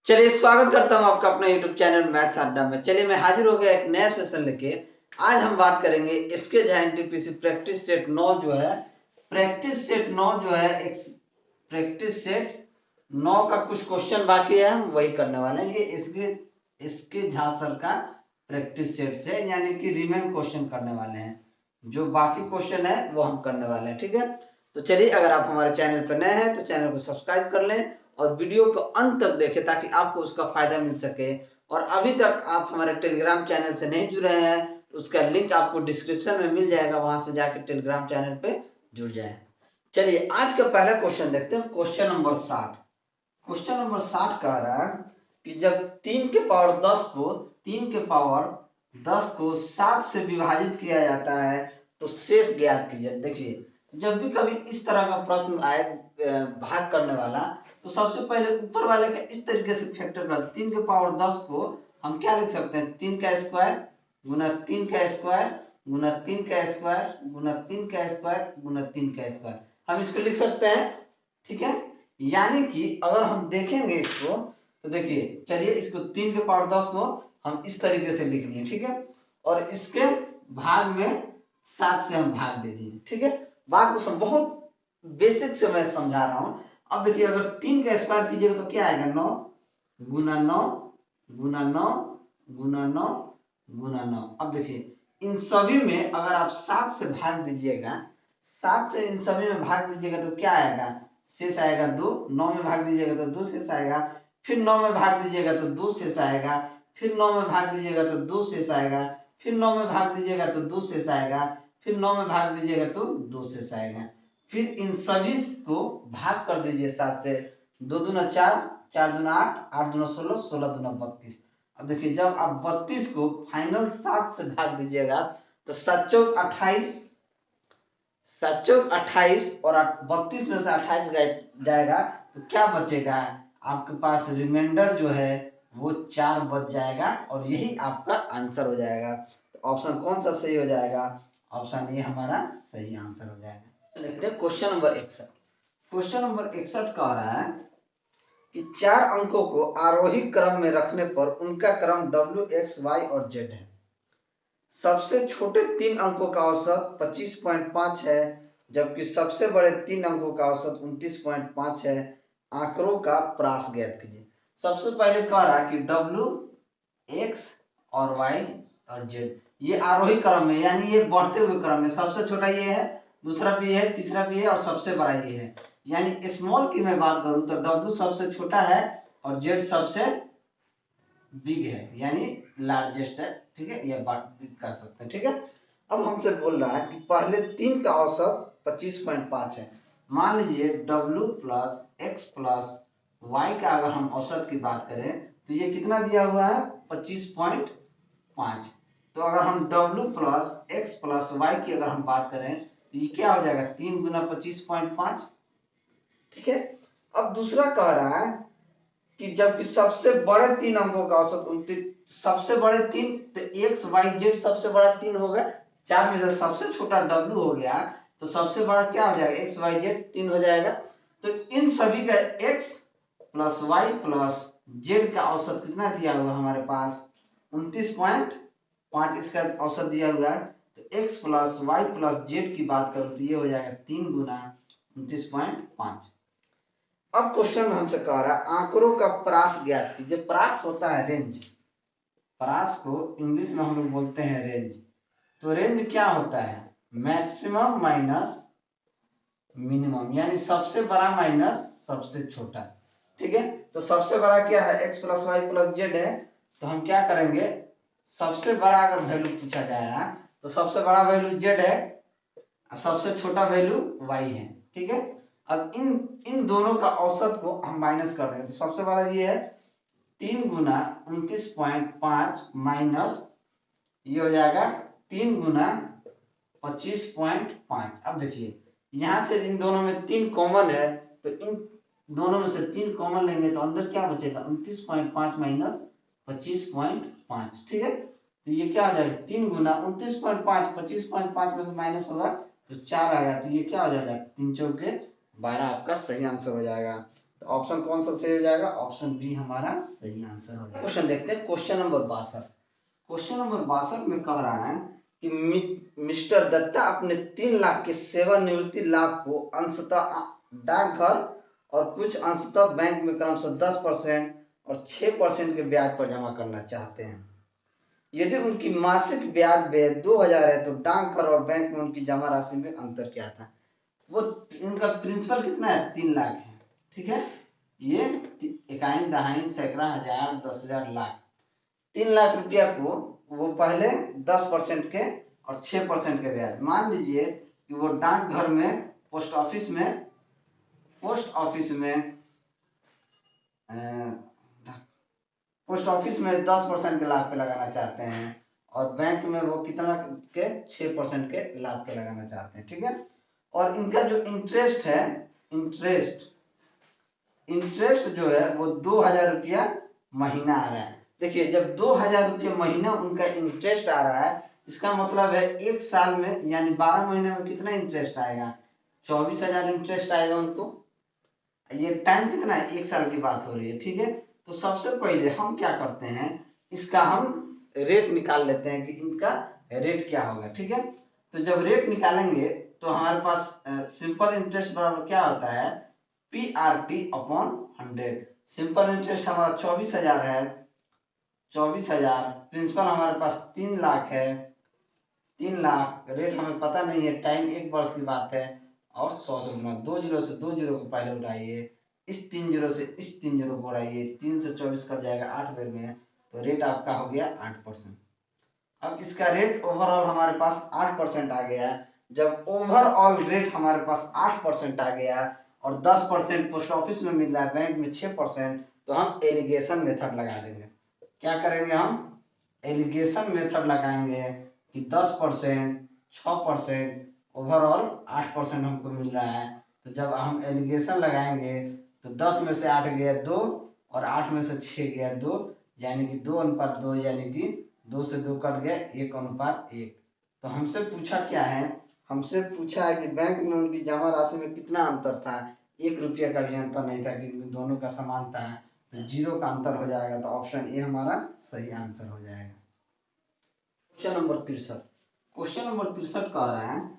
चलिए स्वागत करता हूं आपका अपने YouTube चैनल मैथ्स अड्डा में। चलिए मैं हाजिर हो गया एक नया सेशन लेके। आज हम बात करेंगे इसके एनटीपीसी प्रैक्टिस सेट 9 जो है प्रैक्टिस सेट 9 जो है एक प्रैक्टिस सेट 9 का कुछ क्वेश्चन बाकी है, हम वही करने वाले हैं। ये इसके झा सर का प्रैक्टिस सेट से यानी कि रिमेन क्वेश्चन करने वाले हैं। जो बाकी क्वेश्चन है वो हम करने वाले हैं, ठीक है। तो चलिए अगर आप हमारे चैनल पर नए हैं तो चैनल को सब्सक्राइब कर लें और वीडियो को अंत तक देखें ताकि आपको उसका फायदा मिल सके। और अभी तक आप हमारे टेलीग्राम चैनल से नहीं जुड़े हैं तो उसका लिंक आपको डिस्क्रिप्शन में मिल जाएगा, वहां से जाकर टेलीग्राम चैनल पे जुड़ जाए। चलिए आज का पहला क्वेश्चन देखते हैं। Question number 60। क्वेश्चन नंबर 60 कह रहा है कि जब 3 के पावर 10 को 7 से विभाजित किया जाता है तो शेष ज्ञात कीजिए। देखिए जब भी कभी इस तरह का प्रश्न आए भाग करने वाला, तो सबसे पहले ऊपर वाले का इस तरीके से फैक्टर कर 3 के पावर 10 को हम क्या लिख सकते हैं, 3 का स्क्वायर गुना 3 का स्क्वायर गुना 3 का स्क्वायर गुना 3 का स्क्वायर गुना 3 का स्क्वायर, हम इसको लिख सकते हैं, ठीक है। यानी कि अगर हम देखेंगे इसको तो देखिए, चलिए इसको 3 के पावर 10 को हम इस तरीके से लिख लिए, ठीक है। और इसके भाग में 7 से हम भाग दे दिए, ठीक है। बात को बहुत बेसिक से मैं समझा रहा हूं। अब देखिए अगर 3 का स्क्वायर कीजिएगा तो क्या आएगा, 9 गुना 9 गुना 9 गुना 9 गुना 9। अब देखिए इन सभी में अगर आप 7 से भाग दीजिएगा, 7 से इन सभी में भाग दीजिएगा तो क्या आएगा, शेष आएगा 2। 9 में भाग दीजिएगा तो 2 शेष आएगा, फिर 9 में भाग दीजिएगा तो 2 शेष आएगा, फिर 9 में भाग दीजिएगा तो 2 शेष आएगा, फिर 9 में भाग दीजिएगा तो 2 शेष आएगा, फिर 9 में भाग दीजिएगा तो 2 शेष आएगा। फिर इन सभी को भाग कर दीजिए 7 से, 2 दूना 4, 4 दूना 8, 8 दूना 16, 16 दूना 32। अब देखिए जब आप 32 को फाइनल 7 से भाग दीजिएगा तो 7 चौक 28, 7 चौक 28 और 32 में से 28 जाएगा तो क्या बचेगा, आपके पास रिमाइंडर जो है वो 4 बच जाएगा और यही आपका आंसर हो जाएगा। तो ऑप्शन कौन सा सही हो जाएगा, ऑप्शन ए हमारा सही आंसर हो जाएगा। देखते हैं क्वेश्चन नंबर 61। क्वेश्चन नंबर 61 कह रहा है कि 4 अंकों को आरोही क्रम में रखने पर उनका क्रम w, x, y और z है। सबसे छोटे 3 अंकों का औसत 25.5 है जबकि सबसे बड़े 3 अंकों का औसत 29.5 है। आंकड़ों का प्रास ज्ञात कीजिए। सबसे पहले कह रहा है कि w, x और y और z ये आरोही क्रम में यानी ये बढ़ते हुए क्रम में, सबसे छोटा ये है, दूसरा भी है, तीसरा भी है और सबसे बड़ा ये है। यानी स्मॉल की मैं बात करूं तो w सबसे छोटा है और z सबसे बिग है यानी लार्जेस्ट है, ठीक है। यह बात कर सकते हैं, ठीक है। अब हमसे बोल रहा है कि पहले 3 का औसत 25.5 है। मान लीजिए w plus X plus Y का अगर हम औसत की बात करें तो ये कितना दिया हुआ है, 25.5। तो अगर हम w plus X plus Y की अगर हम बात करें तो ये क्या हो जाएगा, 3 गुना 25.5, ठीक है। अब दूसरा कह रहा है कि जबकि सबसे बड़े 3 अंकों का औसत 29, सबसे बड़े 3 तो एक्स वाई जेड सबसे बड़ा 3 होगा, 4 में से सबसे छोटा w हो गया तो सबसे बड़ा क्या हो जाएगा, एक्स वाई जेड 3 हो जाएगा। तो इन सभी का x plus Y plus Z का औसत कितना दिया हुआ हमारे पास, 29.5 इसका औसत दिया हुआ है। तो x plus Y plus Z की बात करूं तो ये हो जाएगा 3 गुना 29.5। अब क्वेश्चन में हमसे कह रहा है आंकड़ों का प्रास ज्ञात कीजिए। प्रास होता है रेंज, प्रास को इंग्लिश में हम लोग बोलते हैं रेंज। तो रेंज क्या होता है, मैक्सिमम माइनस मिनिमम यानी सबसे बड़ा माइनस सबसे छोटा, ठीक है। तो सबसे बड़ा क्या है, X plus Y plus Z है। तो हम क्या करेंगे, सबसे बड़ा अगर वैल्यू पूछा जाएगा तो सबसे बड़ा वैल्यू जेड है, सबसे छोटा वैल्यू वाई है, ठीक है। अब इन दोनों का औसत को हम माइनस कर देंगे तो सबसे बड़ा ये है 3 गुना 29.5 माइनस ये हो जाएगा 3 गुना 25.5। अब देखिए यहां से इन दोनों में 3 कॉमन है तो इन दोनों में से 3 कॉमन लेंगे तो अंदर क्या बचेगा, 29.5 माइनस 25.5, ठीक है। तो ये क्या हो जाएगा, 3 गुना 29.5, 25.5 में से माइनस होगा तो 4 आएगा तो ये क्या हो जाएगा, 3 चौके 12 आपका सही आंसर हो जाएगा। तो ऑप्शन कौन सा सही हो जाएगा? ऑप्शन बी हमारा सही आंसर हो जाएगा। क्वेश्चन देखते हैं, क्वेश्चन नंबर 62। क्वेश्चन नंबर 62 में कह रहा है कि मिस्टर दत्ता अपने 3 लाख के सेवानिवृत्ति लाभ को अंशतः डाकघर और कुछ अंशतः बैंक में क्रमशः 10% और 6% के ब्याज पर जमा करना चाहते हैं। यदि उनकी मासिक ब्याज व्यय 2000 है तो डाकघर और बैंक में उनकी जमा राशि में अंतर क्या था? वो उनका प्रिंसिपल कितना है? 3 लाख है, ठीक है। ये इकाई, दहाई, सैकड़ा, हजार, 10,000, लाख, 3 लाख रुपया को वो पहले 10% के और 6% के ब्याज। मान लीजिए कि वो डाकघर में, पोस्ट ऑफिस में 10% के लाभ पे लगाना चाहते हैं और बैंक में वो कितना के? 6% के लाभ पे लगाना चाहते हैं, ठीक है। और इनका जो इंटरेस्ट है, इंटरेस्ट जो है वो 2000 रुपया महीना आ रहा है। देखिए, जब 2000 रुपया महीना उनका इंटरेस्ट आ रहा है, इसका मतलब है एक साल में यानी 12 महीने में कितना इंटरेस्ट आएगा? 24,000 इंटरेस्ट आएगा उनको। ये टाइम कितना है? एक साल की बात हो रही है, ठीक है। तो सबसे पहले हम क्या करते हैं, इसका हम रेट निकाल लेते हैं कि इनका रेट क्या होगा, ठीक है। तो जब रेट निकालेंगे तो हमारे पास सिंपल इंटरेस्ट बराबर क्या होता है? PRT upon 100। सिंपल इंटरेस्ट हमारा 24,000 है, 24,000, प्रिंसिपल हमारे पास 3 लाख है, 3 लाख, रेट हमें पता नहीं है, टाइम 1 वर्ष की बात है, और 100 से गुना, 2 जीरो से 2 जीरो को पहले उठाइए, इस 3 जीरो से इस 3 जीरो को उठाइए, 3 से 24 कट जाएगा 8 बेर में, तो रेट आपका हो गया 8%। अब इसका रेट ओवरऑल हमारे पास 8% आ गया है। जब ओवरऑल रेट हमारे पास 8% आ गया और 10% पोस्ट ऑफिस में मिल रहा है, बैंक में 6%, तो हम एलिगेशन मेथड लगा देंगे। क्या करेंगे? हम एलिगेशन मेथड लगाएंगे कि 10%, 6%, ओवरऑल 8% हमको मिल रहा है। तो जब हम एलिगेशन लगाएंगे तो 10 में से 8 गया 2 और 8 में से 6 गया 2, यानी कि 2:2, यानी कि 2 से 2 कट गया, 1:1। तो हमसे पूछा क्या है? हमसे पूछा है कि बैंक में उनकी जमा राशि में कितना अंतर था? 1 रुपया का भी अंतर नहीं था, क्योंकि दोनों का समान था, तो 0 का अंतर हो जाएगा। तो ऑप्शन ए हमारा सही आंसर हो जाएगा। Question number 63। क्वेश्चन नंबर 63 कह रहा है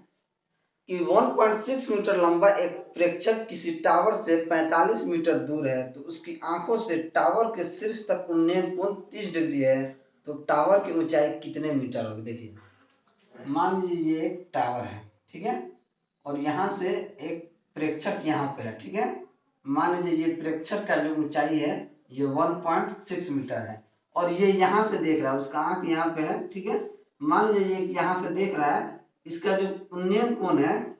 कि 1.6 मीटर लंबा एक प्रेक्षक किसी टावर से 45 मीटर दूर है, तो उसकी आंखों से टावर के शीर्ष तक उन्नयन कोण 30 डिग्री है, तो टावर की ऊंचाई कितने मीटर होगी? देखिए, मान लीजिए ये एक टावर है, ठीक है, और यहाँ से एक प्रेक्षक यहाँ पे है, ठीक है। मान लीजिए ये प्रेक्षक का जो ऊंचाई है ये 1.6 मीटर है, और ये यहाँ से देख रहा है, उसका आंख यहाँ पे है, ठीक है। मान लीजिए ये यहाँ से देख रहा है, इसका जो उन्नयन कोण है,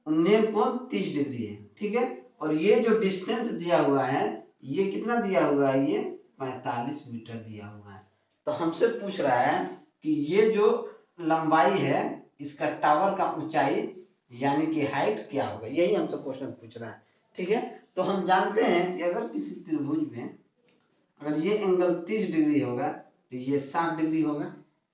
उन्नयन कोण 30 डिग्री है, ठीक है। और ये जो डिस्टेंस दिया हुआ है, ये कितना दिया हुआ है? ये 45 मीटर दिया हुआ है। तो हमसे पूछ रहा है कि ये जो लंबाई है, इसका टावर का ऊंचाई यानी कि हाइट क्या होगा, यही हमसे क्वेश्चन पूछ रहा है, ठीक है। तो हम जानते हैं कि अगर किसी त्रिभुज में अगर ये एंगल 30 डिग्री होगा तो ये 60 डिग्री होगा।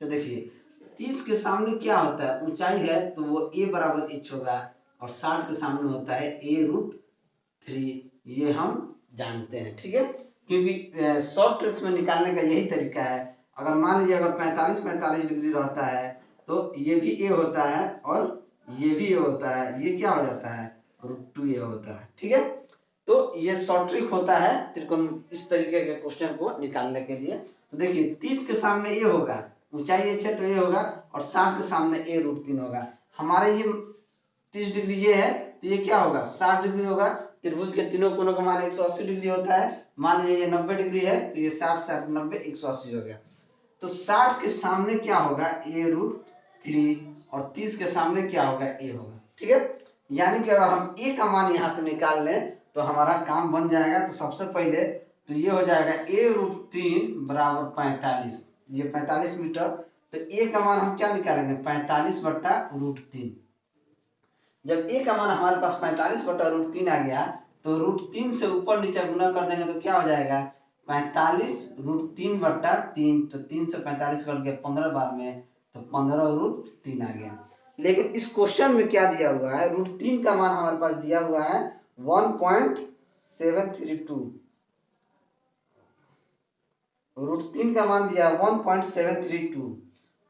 तो देखिए, 30 के सामने क्या होता है? ऊंचाई है, तो वो a बराबर h होगा, और 60 के सामने होता है a√3। ये हम जानते हैं, ठीक है, क्योंकि शॉर्ट ट्रिक्स में निकालने का यही तरीका है। अगर मान लीजिए अगर 45 डिग्री रहता है तो ये भी a होता है और ये भी a होता है, ये क्या हो जाता है? √2a होता है, ठीक है। तो ये शॉर्ट ट्रिक होता है त्रिकोण, इस तरीके के क्वेश्चन को निकालने के लिए। तो देखिए, 30 के सामने ए होगा, ऊंचाई h है तो ए होगा, और 60 के सामने a√3 होगा। हमारे ये 30 डिग्री ये है, तो ये क्या होगा? 60 डिग्री होगा। त्रिभुज के तीनों कोनों का मान 180 डिग्री होता है। मान लीजिए ये 90 डिग्री है, तो ये 60, 60, 90, 180 हो गया। तो 60 के सामने क्या होगा? a√3, और 30 के सामने क्या होगा? a होगा, ठीक है। यानी कि अगर हम a का मान यहाँ से निकाल लें तो हमारा काम बन जाएगा। तो सबसे पहले तो ये हो जाएगा a√3 बराबर 45, ये 45 मीटर। तो a का मान हम क्या निकालेंगे? 45/√3। जब a का मान हमारे पास 45/√3 आ गया, तो √3 से ऊपर नीचे गुना कर देंगे तो क्या हो जाएगा? 45√3/3। तो 3 से 45 कट गया 15 बार में, तो 15√3 आ गया। लेकिन इस क्वेश्चन में क्या दिया हुआ है? √3 का मान हमारे पास दिया हुआ है 1.6 732, √3 का मान दिया 1.732,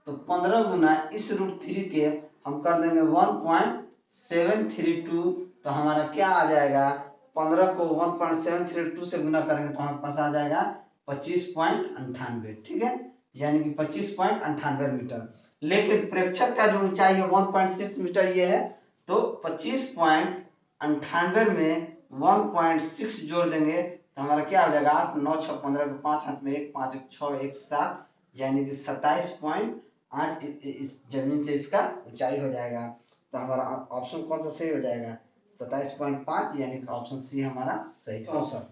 तो 15 गुना इस √3 के हम कर देंगे 1.732, तो हमारा क्या आ जाएगा, 15 को 1.732 से गुना करेंगे तो हमारे पास आ जाएगा 25.98, ठीक है, यानी कि 25.98 मीटर। लेकिन प्रेक्षक का जो ऊंचाई है 1.6 मीटर ये है, तो 25.98 में 1.6 जोड़ देंगे तो हमारा क्या हो जाएगा, 8 9 6 15 को 5 हाथ में 1 5 1 6 1 7, यानी कि 27.8 इस जमीन से इसका ऊंचाई हो जाएगा। तो हमारा ऑप्शन कौन सा सही हो जाएगा, 27.5, यानी कि ऑप्शन सी हमारा सही। 64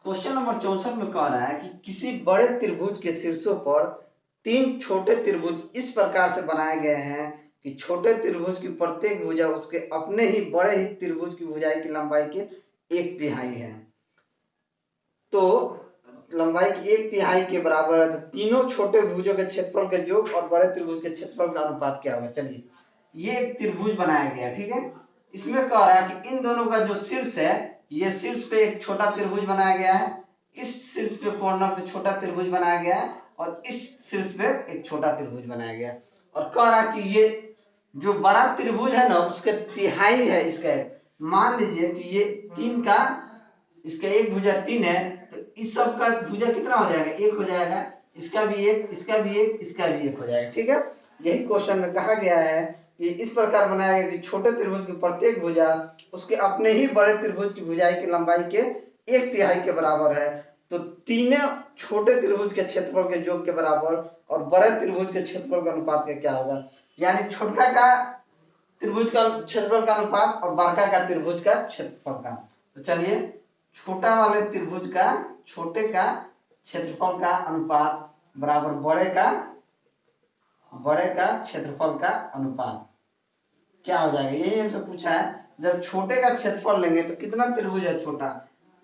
क्वेश्चन नंबर 64 में कह रहा है कि किसी बड़े त्रिभुज के शीर्षों पर 3 छोटे त्रिभुज इस प्रकार से बनाए गए हैं कि छोटे त्रिभुज की प्रत्येक भुजा उसके अपने ही बड़े ही त्रिभुज की भुजाई की लंबाई के 1/3 है। तो लंबाई की 1/3 के बराबर है, तो तीनों छोटे भुजों के क्षेत्रफल के योग और बड़े त्रिभुज के क्षेत्रफल का अनुपात क्या होगा। चलिए, ये एक त्रिभुज बनाया गया, ठीक है। इसमें कह रहा है कि इन दोनों का जो शीर्ष है, ये शीर्ष पे एक छोटा त्रिभुज बनाया गया है, इस शीर्ष पे कॉर्नर पे छोटा त्रिभुज बनाया गया है, और इस शीर्ष पे एक छोटा त्रिभुज बनाया गया है। और कह रहा है कि ये जो बड़ा त्रिभुज है ना, उसके तिहाई है इसका। मान लीजिए कि ये 3 का, इसका एक भुजा 3 है, तो इस सब का भुजा कितना हो जाएगा, 1 हो जाएगा, इसका भी 1, इसका भी 1, इसका भी 1 हो जाएगा, ठीक है। यही क्वेश्चन में कहा गया है कि इस प्रकार बनाया गया कि छोटे त्रिभुज की प्रत्येक भुजा उसके अपने ही बड़े त्रिभुज की भुजाई की लंबाई के 1/3 के बराबर है। तो तीनों छोटे त्रिभुज के क्षेत्रफल के योग के बराबर और बड़े त्रिभुज के क्षेत्रफल का अनुपात का क्या होगा, यानी छोटा का त्रिभुज का क्षेत्रफल का अनुपात और बड़का का त्रिभुज का क्षेत्रफल का। तो चलिए, छोटा वाले त्रिभुज का छोटे का क्षेत्रफल का अनुपात बराबर बड़े का क्षेत्रफल का अनुपात क्या हो जाएगा, यही हमसे पूछा है। जब छोटे का क्षेत्रफल लेंगे तो कितना त्रिभुज है छोटा,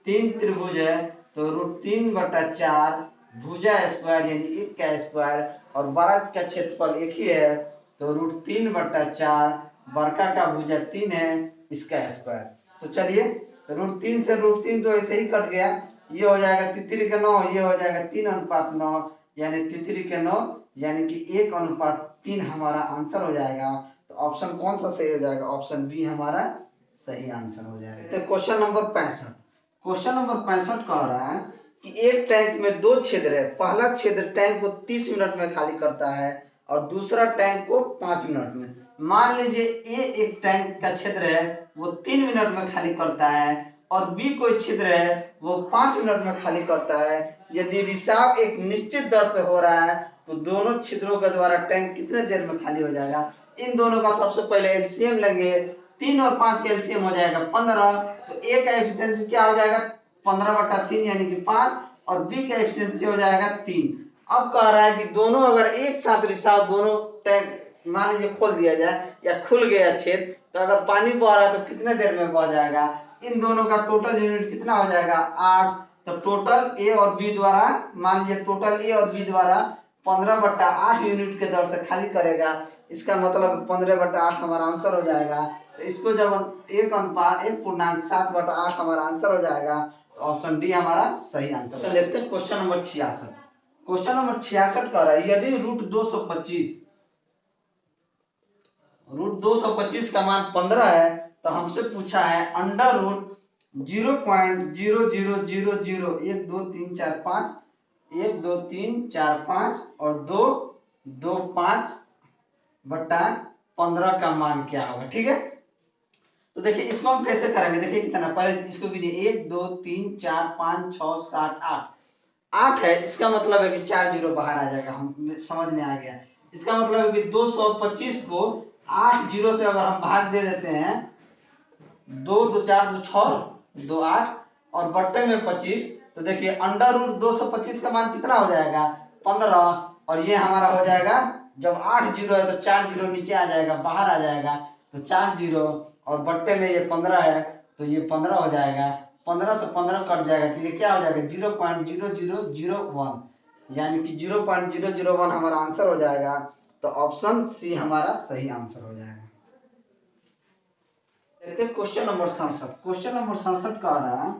3 त्रिभुज है, तो √3/4 भुजा स्क्वायर यानी 1 का स्क्वायर, और बड़ा का क्षेत्रफल एक ही है, तो √3/4 बड़का का भुजा 3 है, इसका स्क्वायर। तो चलिए, √3 से √3 तो ऐसे ही कट गया, ये हो जाएगा 3 के 9, ये हो जाएगा 3:9, यानी 3 के 9, यानी कि 1:3 हमारा आंसर हो जाएगा। तो ऑप्शन कौन सा सही हो जाएगा, ऑप्शन बी हमारा सही आंसर हो जाएगा। तो क्वेश्चन नंबर 65, क्वेश्चन नंबर 65 कह रहा है कि एक टैंक में 2 छिद्र है, पहला छिद्र टैंक को 30 मिनट में खाली करता है और दूसरा टैंक को 5 मिनट में। मान लीजिए ए एक टैंक का छिद्र है, वो 3 मिनट में खाली करता है, और बी कोई छिद्र है, वो 5 मिनट में खाली करता है। यदि रिसाव एक निश्चित दर से हो रहा है तो दोनों छिद्रों के द्वारा टैंक कितने देर में खाली हो जाएगा। इन दोनों का सबसे पहले एलसीएम लेंगे, 3 और 5 का एलसीएम हो जाएगा 15, तो ए का एफिशिएंसी क्या हो जाएगा, 15/3 यानी कि 5, और बी का एफिशिएंसी हो जाएगा 3। अब कह रहा है कि दोनों अगर एक साथ रिसाव, दोनों टैंक मान लीजिए खोल दिया जाए या खुल गया छेद, तो अगर पानी बह रहा है तो कितने देर में बह जाएगा। इन दोनों का टोटल यूनिट कितना हो जाएगा, 8। तो टोटल ए और बी द्वारा, मान लीजिए टोटल ए और बी द्वारा 15/8 यूनिट के दर से खाली करेगा। इसका मतलब 15/8 हमारा आंसर हो जाएगा। तो इसको जब 1:7/8 हमारा आंसर हो जाएगा, तो ऑप्शन डी हमारा सही आंसर है। देखते हैं क्वेश्चन नंबर 66, क्वेश्चन नंबर 66 कह रहा है यदि √225 का मान 15 है, तो हमसे पूछा है अंडर रूट 0.0000 1 2 3 4 5 1 2 3 4 5 और 2 2 5/15 का मान क्या होगा, ठीक है। तो देखिए इसको हम कैसे करेंगे, देखिए कितना, पहले इसको भी 1 2 3 4 5 6 7 8 8 है, इसका मतलब है कि 4 जीरो बाहर आ जाएगा, हम समझ में आ गया। इसका मतलब है कि 225 को 8 जीरो से अगर हम भाग दे देते हैं, 2 2 4 2 6 2 8 और बट्टे में 25, तो देखिए अंडर रूट 225 का मान कितना हो जाएगा, 15, और ये हमारा हो जाएगा, जब 8 जीरो है तो 4 जीरो नीचे आ जाएगा, बाहर आ जाएगा, तो 4 जीरो और बट्टे में ये 15 है, तो ये 15 हो जाएगा। 15 से 15 कट जाएगा, तो ये क्या हो जाएगा, 0.0001, यानी कि 0.001 हमारा आंसर हो जाएगा। तो ऑप्शन सी हमारा सही आंसर हो जाएगा। देखते क्वेश्चन नंबर 67, क्वेश्चन नंबर 67 कह रहा है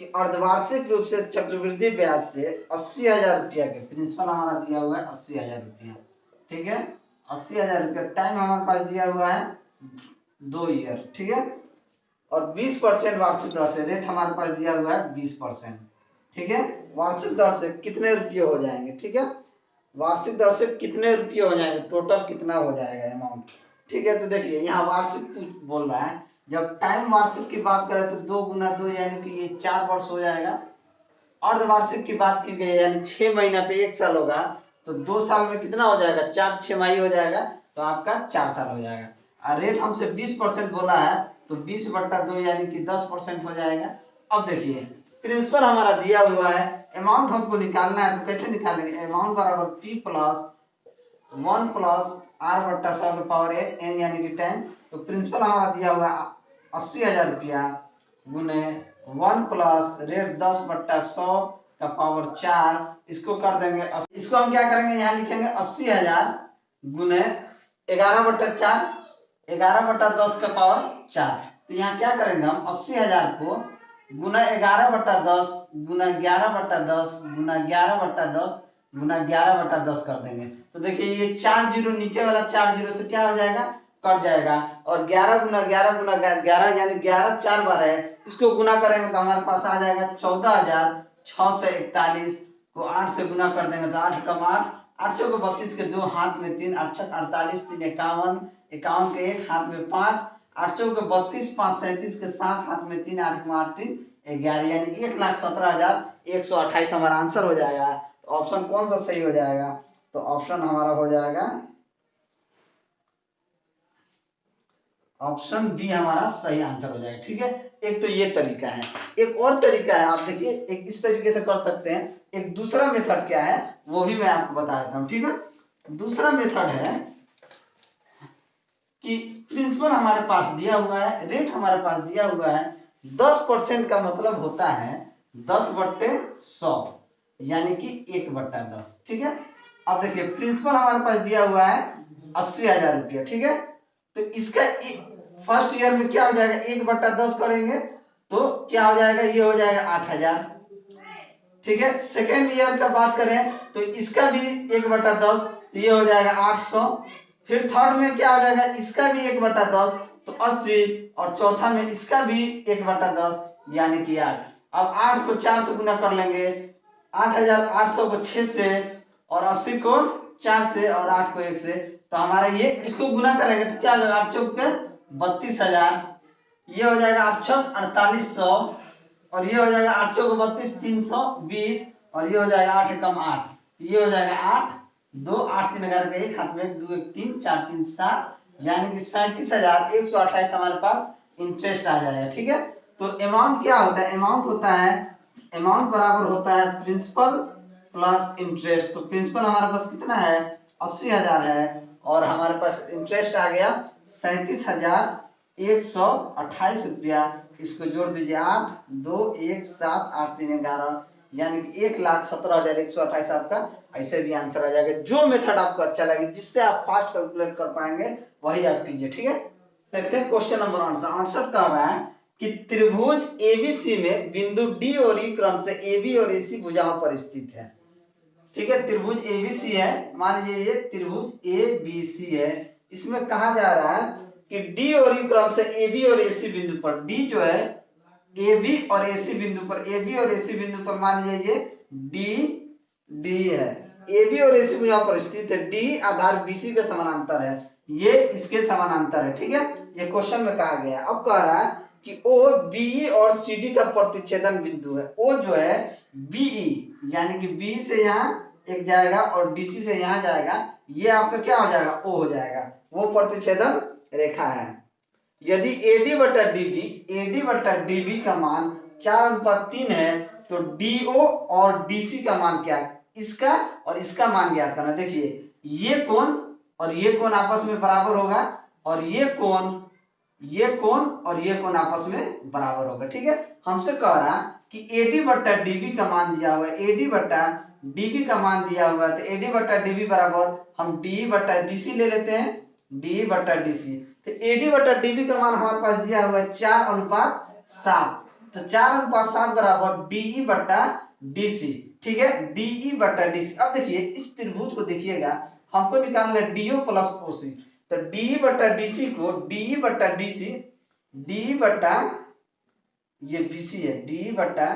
कि अर्धवार्षिक रूप से चक्रवृद्धि ब्याज से 80,000 रुपया के प्रिंसिपल हमारा दिया हुआ है 80,000 रुपया, ठीक है 80,000 रुपया। टाइम हमारे पास दिया हुआ है 2 ईयर, ठीक है। और 20% वार्षिक दर से रेट हमारे पास दिया हुआ है 20%, ठीक है। वार्षिक दर से कितने रुपये हो जाएंगे, ठीक है, वार्षिक दर से कितने रुपये हो जाएंगे, टोटल कितना हो जाएगा अमाउंट, ठीक है। तो देखिए यहाँ वार्षिक बोल रहा है, जब टाइम वार्षिक की बात करें तो 2 गुना 2 यानी कि ये 4 वर्ष हो जाएगा। अर्धवार्षिक की बात की गई यानी 6 महीना पे 1 साल होगा, तो 2 साल में कितना हो जाएगा, 4 छमाही हो जाएगा, तो आपका 4 साल हो जाएगा। और रेट हमसे 20% बोला है, तो 20/2 यानी कि 10% हो जाएगा। अब देखिए प्रिंसिपल हमारा दिया हुआ है, अमाउंट हमको निकालना है, तो कैसे निकालेंगे, अमाउंट बराबर P plus 1 plus R/100 n यानी कि 10। तो प्रिंसिपल हमारा दिया हुआ है 80,000 रुपया गुने 1 प्लस रेट 10/100 का पावर 4, इसको कर देंगे, इसको हम क्या करेंगे, यहाँ लिखेंगे 80,000 गुने 11/4, 11/10 का पावर 4। तो यहाँ क्या करेंगे हम 80,000 को गुना 11/10 गुना 11/10 गुना 11/10 गुना 11/10 कर देंगे। तो देखिए ये 4 जीरो, नीचे वाला 4 जीरो से क्या हो जाएगा, कट जाएगा। और 11 गुना 11 गुना 11 यानी 11 4 बार है, इसको गुना करेंगे तो हमारे पास आ जाएगा 14,641 को 8 से गुना कर देंगे तो 8 कम 8, 8 चौको 32 के 2 हाथ में 3, 8 छक 48, 3 51, 51 के 1 हाथ में 5, 8 चौको 32, 5 37 के 7 हाथ में 3, 8 में 8 3 11 यानी 1,17,128 हमारा आंसर हो जाएगा। तो ऑप्शन कौन सा सही हो जाएगा, तो ऑप्शन हमारा हो जाएगा ऑप्शन बी हमारा सही आंसर हो जाएगा, ठीक है। एक तो ये तरीका है, एक और तरीका है, आप देखिए एक इस तरीके से कर सकते हैं। एक दूसरा मेथड क्या है वो भी मैं आपको बता देता हूं, ठीक है। दूसरा मेथड है कि प्रिंसिपल हमारे पास दिया हुआ है, रेट हमारे पास दिया हुआ है, 10% का मतलब होता है 10/100 यानी कि 1/10, ठीक है। अब देखिए प्रिंसिपल हमारे पास दिया हुआ है 80,000 रुपया, ठीक है। तो इसका फर्स्ट ईयर में क्या हो जाएगा, 1/10 करेंगे तो क्या हो जाएगा, ये हो जाएगा 8,000, ठीक है। सेकेंड ईयर का बात करें तो इसका भी 1/10, तो ये हो जाएगा 800। फिर थर्ड में क्या हो जाएगा, इसका भी 1/10 तो 80, और चौथा में इसका भी 1/10 यानी कि 8। अब 8 को 4 से गुना कर लेंगे, 8,800 को 6 से, और 80 को 4 से, और 8 को 1 से, तो हमारा ये इसको गुना करेंगे तो क्या हो जाएगा, 8 चौक के 32,000, ये हो जाएगा 8 छक 4800, और ये हो जाएगा 8 चौक 32 320, और ये हो जाएगा 8 कम 8, ये हो जाएगा 8 2 8 3 11 का 1 हाथ में 1 2 1 3 4 3 7 यानी कि 37,128 हमारे पास इंटरेस्ट आ जाएगा, ठीक है। तो अमाउंट क्या होता है, अमाउंट होता है, अमाउंट बराबर होता है प्रिंसिपल प्लस इंटरेस्ट। तो प्रिंसिपल हमारे पास कितना है 80,000 है, और हमारे पास इंटरेस्ट आ गया 37,128 रुपया। इसको जोड़ दीजिए 8 2 1 7 8 3 11 यानी कि 1,17,128 आपका ऐसे भी आंसर आ जाएगा। जो मेथड आपको अच्छा लगे, जिससे आप फास्ट कैलकुलेट कर पाएंगे वही आप कीजिए, ठीक है। देखते हैं क्वेश्चन नंबर 68 कह रहा है कि त्रिभुज एबीसी में बिंदु डी और ई क्रम से एबी और एसी भुजाओं पर स्थित है, ठीक है। त्रिभुज एबीसी है, मान लीजिए ये त्रिभुज एबीसी है, इसमें कहा जा रहा है कि डी और ई क्रम से एबी और एसी बिंदु पर, डी जो है एबी और एसी बिंदु पर, एबी और एसी बिंदु पर मान लीजिए ये डी डी है, एबी और एसी भुजा पर स्थित है, डी आधार बीसी के समानांतर है, ये इसके समानांतर है, ठीक है। ये क्वेश्चन में कहा गया है। अब कह रहा है कि ओ बीई और सीडी का प्रतिच्छेदन बिंदु है, ओ जो है बीई यानी कि बी से यहाँ एक जाएगा और डीसी से यहाँ जाएगा, ये आपका क्या हो जाएगा, ओ हो जाएगा, वो प्रतिच्छेदन रेखा है। यदि एडी बटा डीबी का मान 4:3 है, तो डीओ और डीसी का मान क्या है, इसका और इसका मान ज्ञात करना। देखिए ये कोण और ये कोण आपस में बराबर होगा, और ये कोण और ये कोण आपस में बराबर होगा, ठीक है। हमसे कह रहा कि एडी बट्टा डीबी का मान दिया हुआ है, एडी बट्टा डीबी का मान दिया हुआ है, तो एडी बट्टा डीबी बराबर हम डी बट्टा डीसी ले लेते हैं, डी बट्टा डीसी। तो एडी बट्टा डीबी का मान हमारे पास दिया हुआ है 4:7, तो 4:7 बराबर डीई बट्टा डीसी। ठीक है, डीई बट्टा डीसी। अब देखिए इस त्रिभुज को देखिएगा, हमको निकालना है डीओ प्लस ओसी। तो डीई बट्टा डीसी को डीई बट्टा डीसी, डी बट्टा ये बीसी है, डी बट्टा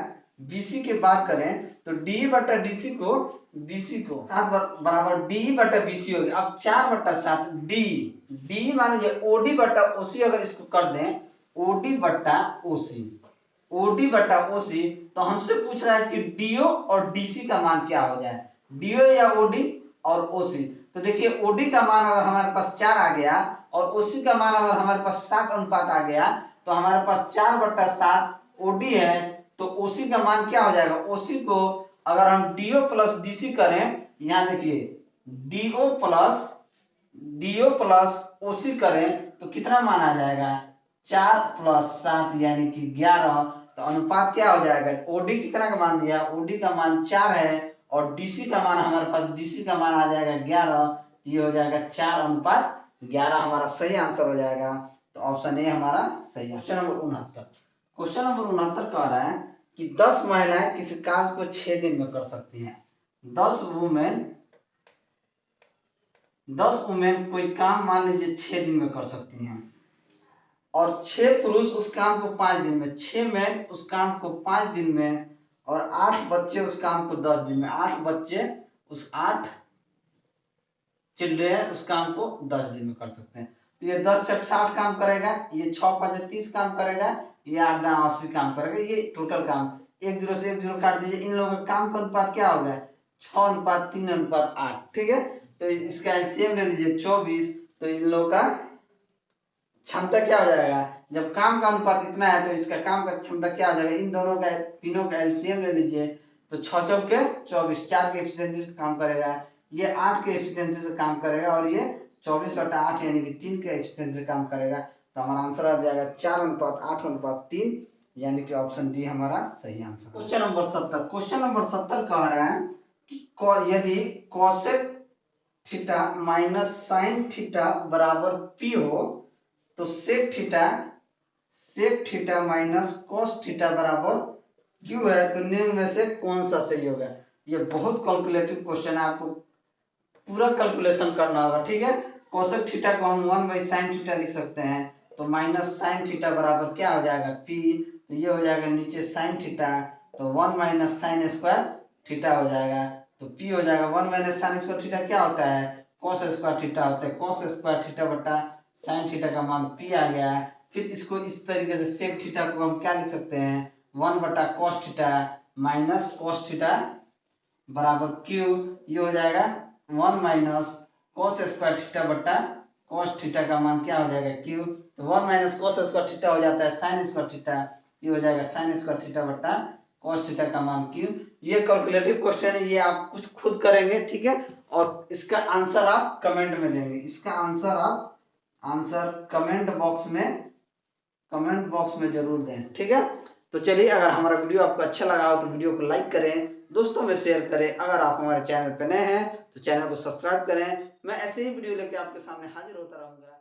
बीसी की बात करें तो डी बट्टा डीसी को बीसी को 7 बराबर डी बट्टा बीसी हो गया। अब 4/7 डी, डी मान लीजिए ओडी बट्टा ओसी, अगर इसको कर दें ओडी बट्टा ओसी, ओडी बट्टा ओसी, तो हमसे पूछ रहा है कि डीओ और डीसी का मान क्या हो जाए, डीओ या ओडी और ओसी। तो देखिए ओडी का मान अगर हमारे पास 4 आ गया और ओसी का मान अगर हमारे पास 7 अनुपात आ गया, तो हमारे पास 4/7 ओडी है, तो ओसी का मान क्या हो जाएगा, ओसी को अगर हम डीओ प्लस डीसी करें, यहां देखिए डीओ प्लस ओसी करें तो कितना मान आ जाएगा, 4 + 7 यानी कि 11। तो अनुपात क्या हो जाएगा, ओडी कितना का मान दिया, ओडी का मान 4 है और डीसी का मान हमारे पास, डीसी का मान आ जाएगा 11। ये हो जाएगा 4:11 हमारा सही आंसर हो जाएगा। तो ऑप्शन ए हमारा सही है। क्वेश्चन नंबर 69, क्वेश्चन नंबर 69 कह रहा है कि 10 महिलाएं किसी कार्य को 6 दिन में कर सकती हैं। 10 वुमेन कोई काम मान लीजिए 6 दिन में कर सकती हैं और 6 पुरुष उस काम को 5 दिन में, 6 मैन उस काम को 5 दिन में और 8 बच्चे उस काम को 10 दिन में। 8 बच्चे उस 8 चिल्ड्रेन उस काम को 10 दिन में कर सकते हैं। तो ये 10 × 60 काम करेगा, ये 6 × 5 = 30 काम करेगा, ये 8 × 9 = 80 काम करेगा। ये टोटल काम, 1 0 से 1 0 काट दीजिए, इन लोगों का काम का अनुपात क्या हो गया, 6:3:8। ठीक है, तो इसका एलसीएम ले लीजिए 24। तो इन लोगों का क्षमता क्या हो जाएगा, जब काम का अनुपात इतना है तो इसका काम का क्षमता क्या हो जाएगा, इन दोनों का तीनों का एलसीएम ले लीजिए। तो 6 चौके 24, 4 के एफिशिएंसी से काम करेगा, ये 8 के एफिशिएंसी से काम करेगा और ये 24/8 यानी कि 3 के एफिशिएंसी से काम करेगा। तो हमारा आंसर आ जाएगा 4:8:3 यानी कि ऑप्शन डी हमारा सही answer. Question number 70, question number 70 कह रहा है कि यदि cosec theta minus sin theta बराबर p हो तो sec theta minus cos theta बराबर q है, तो निम्न में से कौन सा सही होगा। ये बहुत कैलकुलेटिव क्वेश्चन है, आपको पूरा कैलकुलेशन करना होगा। ठीक है, cosec थीटा को हम 1/sin थीटा लिख सकते हैं, तो माइनस sin थीटा बराबर क्या हो जाएगा p, तो ये हो जाएगा नीचे sin थीटा, तो 1 - sin स्क्वायर थीटा हो जाएगा। तो p हो जाएगा 1 - sin स्क्वायर थीटा क्या होता है, cos स्क्वायर थीटा होता है, cos स्क्वायर थीटा बटा sin थीटा का मान p आ गया। फिर इसको इस तरीके से sec थीटा को हम क्या लिख सकते हैं, 1/cos theta minus cos theta बराबर q, ये हो जाएगा 1 - cos स्क्वायर थीटा बटा cos थीटा का मान क्या हो जाएगा q। तो 1 - cos स्क्वायर थीटा हो जाता है sin स्क्वायर थीटा, ये हो जाएगा sin स्क्वायर थीटा बटा cos थीटा का मान q। ये कैलकुलेटिव क्वेश्चन है, ये आप कुछ खुद करेंगे। ठीक है, और इसका आंसर आप कमेंट में देंगे, इसका आंसर आप कमेंट बॉक्स में जरूर दें। ठीक है, तो चलिए, अगर हमारा वीडियो आपको अच्छा लगा हो तो वीडियो को लाइक करें, दोस्तों में शेयर करें। अगर आप हमारे चैनल पर नए हैं तो चैनल को सब्सक्राइब करें। मैं ऐसे ही वीडियो लेके आपके सामने हाजिर होता रहूंगा।